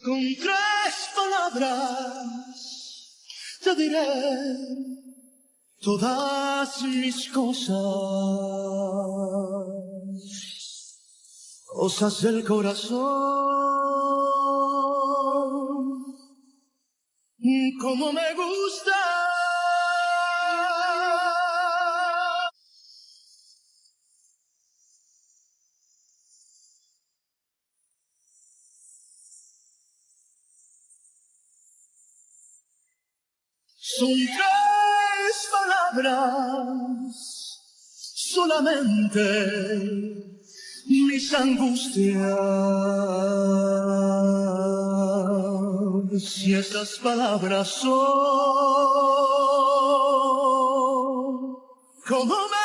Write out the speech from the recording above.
Con tres palabras te diré todas mis cosas, cosas del corazón, como me gusta. Son tres palabras solamente, mis angustias, y esas palabras son como me